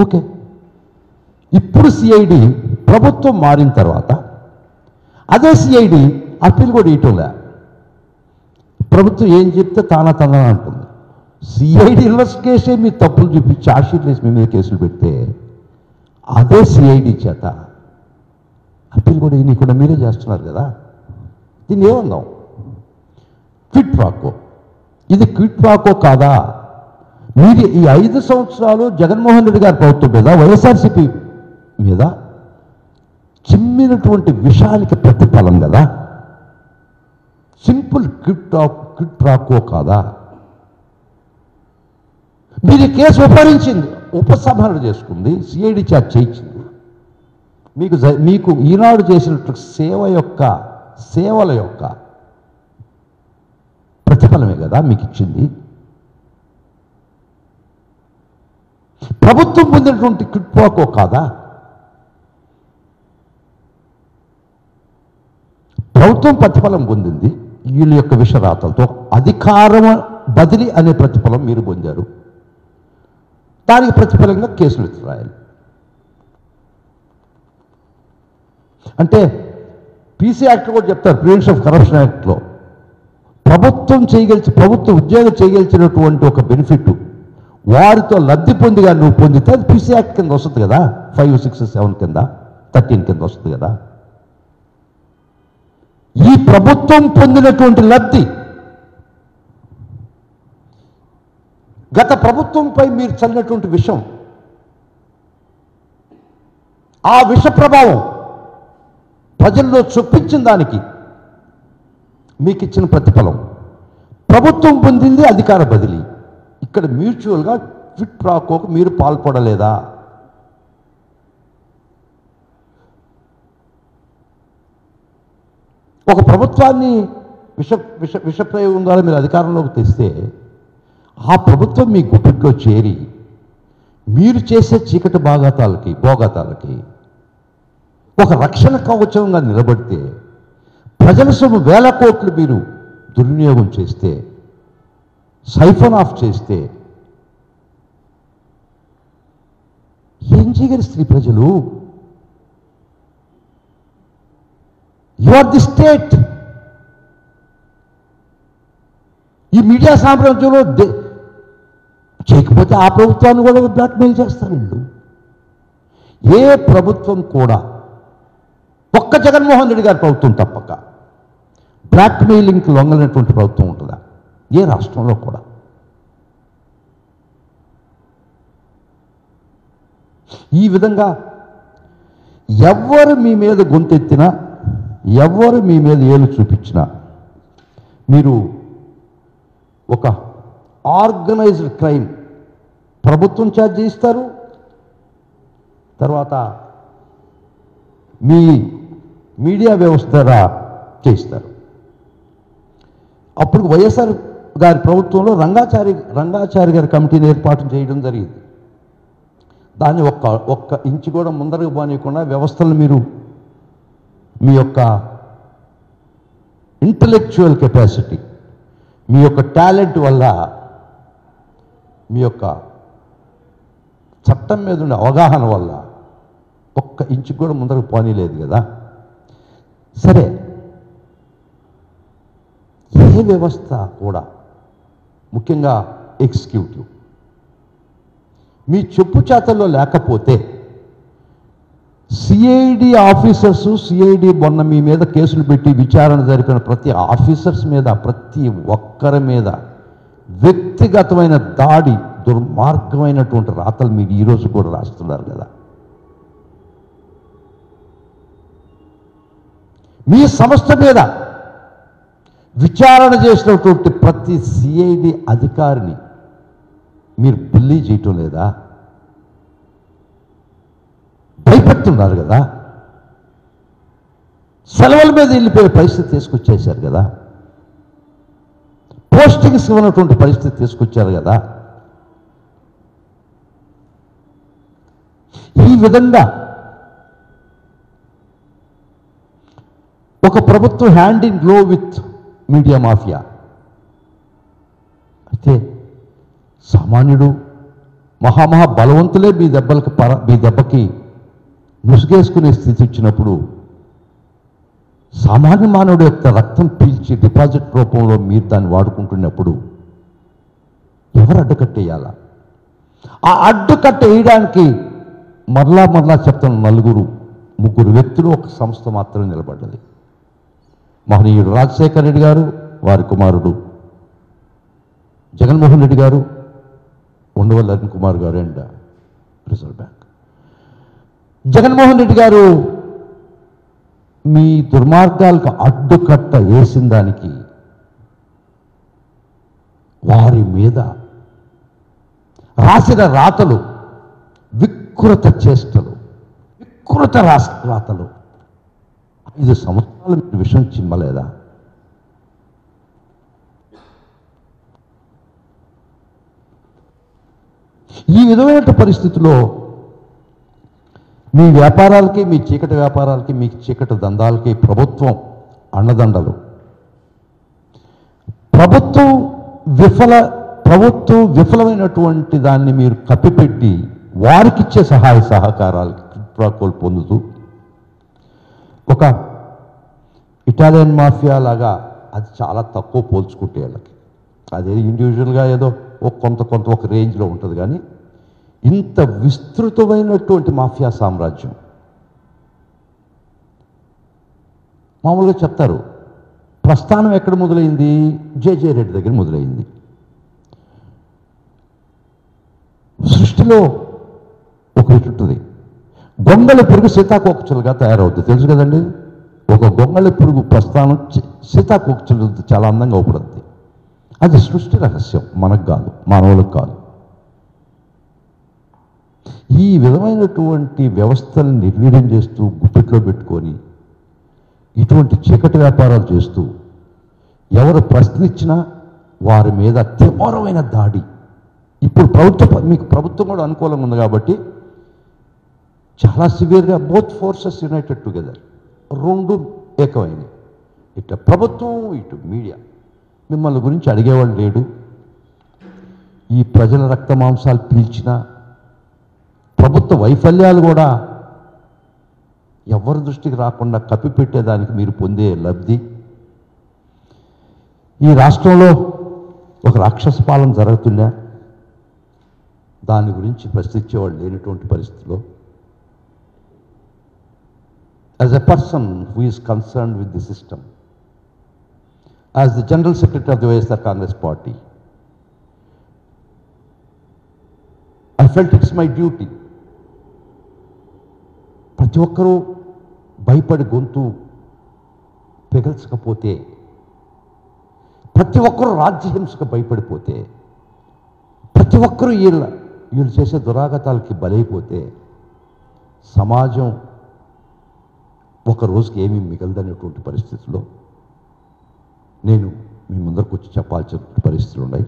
Okay, ఇప్పుడు CID ప్రభుత్వం మారిన తర్వాత అదే సిఐడి అప్పీల్ కూడా ఇయటంలే. ప్రభుత్వం ఏం చెప్తే తానా అంటుంది. సిఐడి ఇన్వెస్టిగేషన్ మీ తప్పులు చూపించి ఛార్జ్షీట్లు వేసి మీ మీద కేసులు పెడితే అదే సిఐడి చేత అప్పీల్ కూడా కూడా మీరే చేస్తున్నారు కదా. దీన్ని ఏమన్నాం? క్విట్ ప్రాకో. ఇది క్విట్ ప్రాకో కాదా? మీరు ఈ 5 సంవత్సరాలు జగన్మోహన్ రెడ్డి గారి ప్రభుత్వం మీద, వైఎస్ఆర్సీపీ మీద చిమ్మినటువంటి విషయానికి ప్రతిఫలం కదా. సింపుల్ క్విట్ ప్రాకో కాదా? మీరు కేసు ఉపసంహరణ చేసుకుంది, సిఐడి చేత చేయించింది. మీకు ఈనాడు చేసినట్టు సేవల యొక్క ప్రతిఫలమే కదా మీకు ఇచ్చింది. ప్రభుత్వం పొందినటువంటి క్విట్ ప్రాకో కాదా? ప్రభుత్వం ప్రతిఫలం పొందింది వీళ్ళ యొక్క విషరాతలతో. అధికారం బదిలీ అనే ప్రతిఫలం మీరు పొందారు. దానికి ప్రతిఫలంగా కేసులు రాయాలి. అంటే పీసీ యాక్ట్ కూడా చెప్తారు, ప్రివెన్షన్ ఆఫ్ కరప్షన్ యాక్ట్లో ప్రభుత్వ ఉద్యోగం చేయగలిచినటువంటి ఒక బెనిఫిట్ వారితో లబ్ధి పొందిగా నువ్వు పొందితే అది పీసీ యాక్ట్ కింద వస్తుంది కదా. 5, 6, 7 కింద 13 కింద వస్తుంది కదా. ఈ ప్రభుత్వం పొందినటువంటి లబ్ధి గత ప్రభుత్వంపై మీరు చల్లినటువంటి విషం, ఆ విష ప్రభావం ప్రజల్లో చొప్పించిన దానికి మీకు ఇచ్చిన ప్రతిఫలం. ప్రభుత్వం పొందింది అధికార బదిలీ. ఇక్కడ మ్యూచువల్గా క్విట్ ప్రాకోకు మీరు పాల్పడలేదా? ఒక ప్రభుత్వాన్ని విషప్రయోగం ద్వారా మీరు అధికారంలోకి తెస్తే ఆ ప్రభుత్వం మీ గుప్పిట్లో చేరి మీరు చేసే చీకటి భోగాతాలకి ఒక రక్షణ కవచంగా నిలబడితే, ప్రజల సొమ్ము 1000 కోట్లు మీరు దుర్వినియోగం చేస్తే, సైఫన్ ఆఫ్ చేస్తే ఏం చేయగలరు స్త్రీ ప్రజలు? You are the state. ఈ మీడియా సామ్రాజ్యంలో చేయకపోతే ఆ ప్రభుత్వాన్ని కూడా బ్లాక్మెయిల్ చేస్తారు వీళ్ళు. ఏ ప్రభుత్వం కూడా, ఒక్క జగన్మోహన్ రెడ్డి గారి ప్రభుత్వం తప్పక బ్లాక్మెయిలింగ్కి లొంగలినటువంటి ప్రభుత్వం ఉంటుందా? ఏ రాష్ట్రంలో కూడా. ఈ విధంగా ఎవరు మీ మీద గొంతెత్తినా, ఎవరు మీ మీద ఏలు చూపించినా మీరు ఒక ఆర్గనైజ్డ్ క్రైమ్ ప్రభుత్వం చేత చేయిస్తారు. తర్వాత మీ మీడియా వ్యవస్థ ద్వారా చేయిస్తారు. అప్పుడు వైఎస్ఆర్ గారి ప్రభుత్వంలో రంగాచారి గారి కమిటీని ఏర్పాటు చేయడం జరిగింది. దాన్ని ఒక్క ఇంచు కూడా ముందరకు పోనీయకుండా వ్యవస్థలు మీరు మీ యొక్క ఇంటలెక్చువల్ కెపాసిటీ, మీ యొక్క టాలెంట్ వల్ల, మీ యొక్క చట్టం మీద ఉండే అవగాహన వల్ల ఒక్క ఇంచు కూడా ముందరకు పోనీలేదు కదా. సరే, ఏ వ్యవస్థ కూడా, ముఖ్యంగా ఎగ్జిక్యూటివ్, మీ చెప్పు చేతల్లో లేకపోతే సిఐడి ఆఫీసర్సు, సిఐడి మొన్న మీ మీద కేసులు పెట్టి విచారణ జరిపిన ప్రతి ఆఫీసర్స్ మీద, ప్రతి ఒక్కరి మీద వ్యక్తిగతమైన దాడి, దుర్మార్గమైనటువంటి రాతలు మీరు ఈరోజు కూడా రాస్తున్నారు కదా. మీ సంస్థ మీద విచారణ చేసినటువంటి ప్రతి సిఐడి అధికారిని మీరు బుల్లీ చేయటం లేదా? భయపెడుతున్నారు కదా. సెలవుల మీద వెళ్ళిపోయే పరిస్థితి తీసుకొచ్చేశారు కదా. పోస్టింగ్స్ ఉన్నటువంటి పరిస్థితి తీసుకొచ్చారు కదా. ఈ విధంగా ఒక ప్రభుత్వం hand in glow with media mafia అయితే సామాన్యుడు మహామహా బలవంతులే మీ దెబ్బకి ముసుగేసుకునే స్థితి ఇచ్చినప్పుడు సామాన్య మానవుడు యొక్క రక్తం పీల్చి డిపాజిట్ రూపంలో మీరు దాన్ని వాడుకుంటున్నప్పుడు ఎవరు అడ్డుకట్టేయాలా? ఆ అడ్డుకట్ట వేయడానికి మరలా చెప్తున్న ముగ్గురు వ్యక్తులు ఒక సంస్థ మాత్రమే నిలబడ్డది. మహనీయుడు రాజశేఖర రెడ్డి గారు, వారి కుమారుడు జగన్మోహన్ రెడ్డి గారు, ఉండవల్లి అరుణ్ కుమార్ గారు and reserve bank. Jaganmohan Reddy గారు మీ దుర్మార్గాలకు అడ్డుకట్ట వేసిన దానికి వారి మీద రాసిన రాతలు వికృత చేష్టలు, వికృత రాతలు. 5 సంవత్సరాలు మీరు విషయం చిమ్మలేదా? ఈ విధమైన పరిస్థితిలో మీ వ్యాపారాలకి, మీ చీకటి వ్యాపారాలకి, మీ చీకటి దందాలకి ప్రభుత్వం అండదండలు. ప్రభుత్వం విఫలమైనటువంటి దాన్ని మీరు కప్పిపెట్టి వారికిచ్చే సహాయ సహకారాలు పొందుతూ ఒక ఇటాలియన్ మాఫియా లాగా అది చాలా తక్కువ పోల్చుకుంటే వాళ్ళకి. అదే ఇండివిజువల్గా ఏదో కొంత ఒక రేంజ్లో ఉంటుంది. కానీ ఇంత విస్తృతమైనటువంటి మాఫియా సామ్రాజ్యం మామూలుగా చెప్తారు. ప్రస్థానం ఎక్కడ మొదలైంది? జేజే రెడ్డి దగ్గర మొదలైంది. సృష్టిలో ఒక ఉంటుంది, గొంగళి పురుగు సీతాకోకచులుగా తయారవుతుంది. తెలుసు కదండి. ఒక గొంగళి పురుగు ప్రస్థానం సీతాకోకచులు చాలా అందంగా అవుపడుతుంది. అది సృష్టి రహస్యం, మనకు కాదు, మానవులకు కాదు. ఈ విధమైనటువంటి వ్యవస్థలను నిర్వీర్యం చేస్తూ గుప్పెట్లో పెట్టుకొని ఇటువంటి చీకటి వ్యాపారాలు చేస్తూ ఎవరు ప్రశ్నించినా వారి మీద తీవ్రమైన దాడి. ఇప్పుడు మీకు ప్రభుత్వం కూడా అనుకూలంగా ఉంది కాబట్టి చాలా సివియర్గా బోత్ ఫోర్సెస్ యునైటెడ్ టుగెదర్, రెండు ఏకమైనవి. ఇటు ప్రభుత్వం, ఇటు మీడియా. మిమ్మల్ని గురించి అడిగేవాళ్ళు లేడు. ఈ ప్రజల రక్త మాంసాలు పీల్చిన ప్రభుత్వ వైఫల్యాలు కూడా ఎవరి దృష్టికి రాకుండా కప్పిపెట్టేదానికి మీరు పొందే లబ్ధి. ఈ రాష్ట్రంలో ఒక రాక్షస పాలన జరుగుతున్నా దాని గురించి ప్రశ్నించేవాళ్ళు లేనటువంటి పరిస్థితిలో, as a person who is concerned with the system, as the General Secretary of the YSR Congress Party, I felt it's my duty. ప్రతి ఒక్కరూ భయపడి గొంతు పెగల్చకపోతే, ప్రతి ఒక్కరూ రాజ్యహింసకు భయపడిపోతే, ప్రతి ఒక్కరూ వీళ్ళు చేసే దురాగతాలకి బలైపోతే సమాజం ఒక రోజుకి ఏమీ మిగలదనేటువంటి పరిస్థితుల్లో నేను మీ ముందరకు వచ్చి చెప్పాల్సిన పరిస్థితులు ఉన్నాయి.